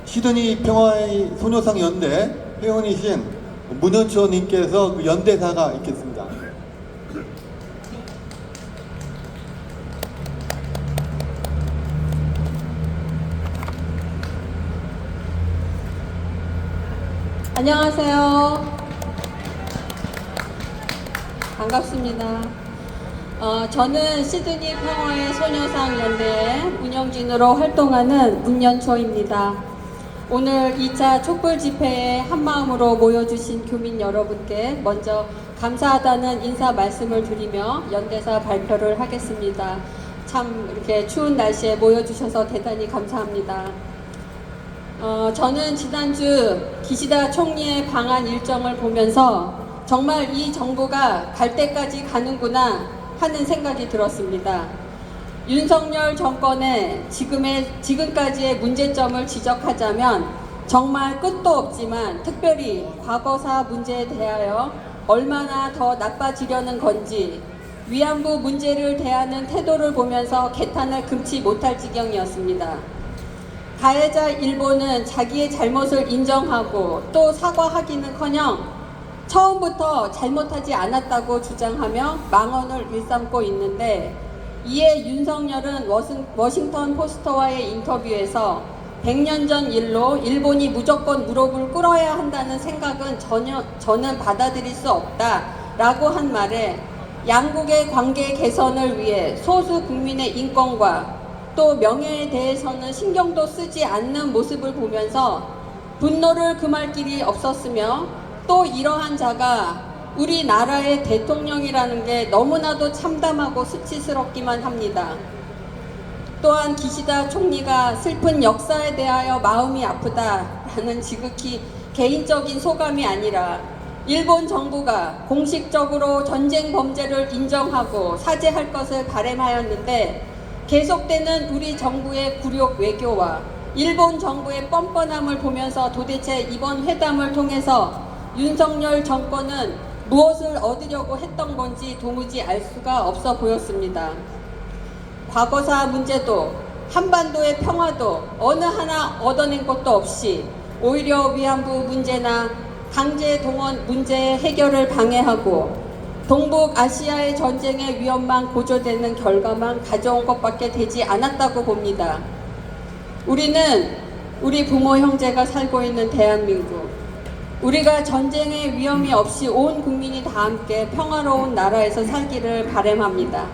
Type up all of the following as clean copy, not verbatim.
시드니 평화의 소녀상 연대 회원이신 문현초님께서 그 연대사가 있겠습니다. 안녕하세요. 반갑습니다. 저는 시드니 평화의 소녀상 연대의 운영진으로 활동하는 문연초입니다. 오늘 2차 촛불 집회에 한마음으로 모여주신 교민 여러분께 먼저 감사하다는 인사 말씀을 드리며 연대사 발표를 하겠습니다. 참 이렇게 추운 날씨에 모여주셔서 대단히 감사합니다. 저는 지난주 기시다 총리의 방한 일정을 보면서 정말 이 정부가 갈 때까지 가는구나 하는 생각이 들었습니다. 윤석열 정권의 지금까지의 문제점을 지적하자면 정말 끝도 없지만 특별히 과거사 문제에 대하여 얼마나 더 나빠지려는 건지 위안부 문제를 대하는 태도를 보면서 개탄을 금치 못할 지경이었습니다. 가해자 일본은 자기의 잘못을 인정하고 또 사과하기는커녕 처음부터 잘못하지 않았다고 주장하며 망언을 일삼고 있는데, 이에 윤석열은 워싱턴 포스트와의 인터뷰에서 100년 전 일로 일본이 무조건 무릎을 꿇어야 한다는 생각은 저는 받아들일 수 없다라고 한 말에 양국의 관계 개선을 위해 소수 국민의 인권과 또 명예에 대해서는 신경도 쓰지 않는 모습을 보면서 분노를 금할 길이 없었으며, 또 이러한 자가 우리나라의 대통령이라는 게 너무나도 참담하고 수치스럽기만 합니다. 또한 기시다 총리가 슬픈 역사에 대하여 마음이 아프다라는 지극히 개인적인 소감이 아니라 일본 정부가 공식적으로 전쟁 범죄를 인정하고 사죄할 것을 바람하였는데, 계속되는 우리 정부의 굴욕 외교와 일본 정부의 뻔뻔함을 보면서 도대체 이번 회담을 통해서 윤석열 정권은 무엇을 얻으려고 했던 건지 도무지 알 수가 없어 보였습니다. 과거사 문제도 한반도의 평화도 어느 하나 얻어낸 것도 없이 오히려 위안부 문제나 강제 동원 문제의 해결을 방해하고 동북아시아의 전쟁의 위험만 고조되는 결과만 가져온 것밖에 되지 않았다고 봅니다. 우리는 우리 부모 형제가 살고 있는 대한민국, 우리가 전쟁의 위험이 없이 온 국민이 다 함께 평화로운 나라에서 살기를 바람합니다.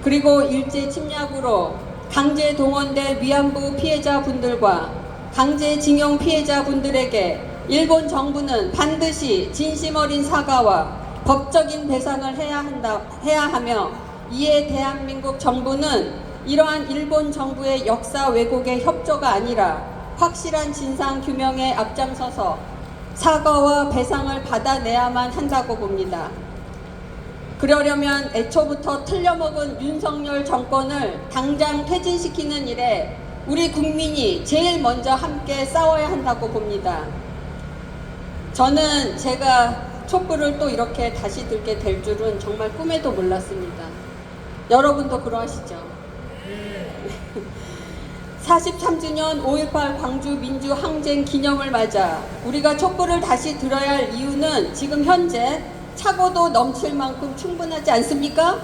그리고 일제 침략으로 강제 동원된 위안부 피해자분들과 강제징용 피해자분들에게 일본 정부는 반드시 진심 어린 사과와 법적인 배상을 해야 하며, 이에 대한민국 정부는 이러한 일본 정부의 역사 왜곡의 협조가 아니라 확실한 진상 규명에 앞장서서 사과와 배상을 받아내야만 한다고 봅니다. 그러려면 애초부터 틀려먹은 윤석열 정권을 당장 퇴진시키는 일에 우리 국민이 제일 먼저 함께 싸워야 한다고 봅니다. 저는 제가 촛불을 또 이렇게 다시 들게 될 줄은 정말 꿈에도 몰랐습니다. 여러분도 그러하시죠? 43주년 5.18 광주 민주항쟁 기념을 맞아 우리가 촛불을 다시 들어야 할 이유는 지금 현재 차고도 넘칠 만큼 충분하지 않습니까?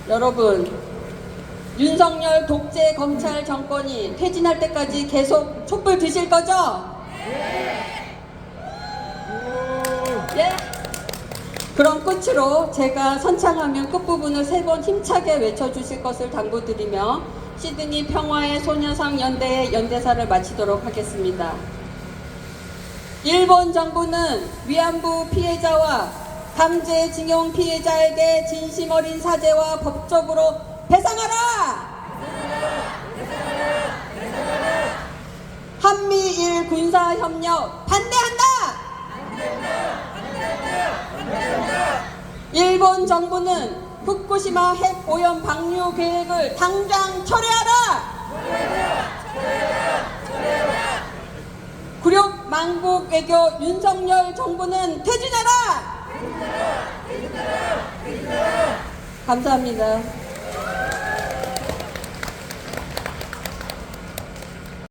여러분, 윤석열 독재 검찰 정권이 퇴진할 때까지 계속 촛불 드실 거죠? 예? 그럼 끝으로 제가 선창하면 끝부분을 3번 힘차게 외쳐주실 것을 당부드리며 시드니 평화의 소녀상 연대의 연대사를 마치도록 하겠습니다. 일본 정부는 위안부 피해자와 강제징용 피해자에게 진심 어린 사죄와 법적으로 배상하라! 한미일 군사협력 반대한다! 일본 정부는 후쿠시마 핵 오염 방류 계획을 당장 철회하라! 굴욕 망국 외교 윤석열 정부는 퇴진하라! 감사합니다.